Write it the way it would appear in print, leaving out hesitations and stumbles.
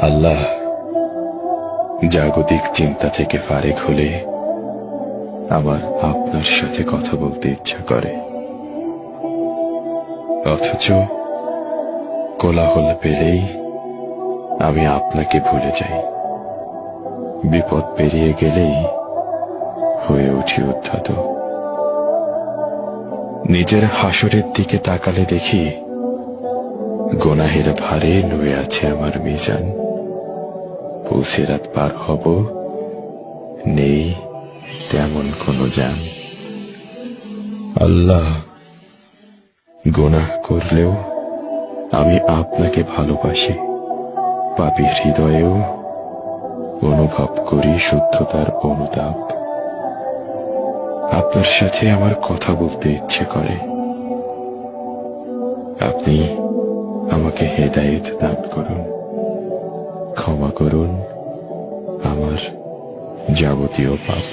আল্লাহ, জাগতিক চিন্তা থেকে ফারেক হলে আমার আপনার সাথে কথা বলতে ইচ্ছা করে, অথচ কোলাহল পেলেই আমি আপনাকে ভুলে যাই। বিপদ পেরিয়ে গেলেই হয়ে উঠি উদ্ধত। নিজের হাসরের দিকে তাকালে দেখি গুনাহের ভারে নুয়ে আছে আমার মিজান। পুলসিরাত পার হব, নেই তেমন কোনো জান। আল্লাহ, গুনাহ করলেও আমি আপনাকে ভালোবাসি। পাপী হৃদয়েও অনুভব করি শুদ্ধতার অনুতাপ। আপনার সাথে আমার কথা বলতে ইচ্ছে করে। আপনি আমাকে হেদায়েত দান করুন, ক্ষমা করুন আমার যাবতীয় পাপ।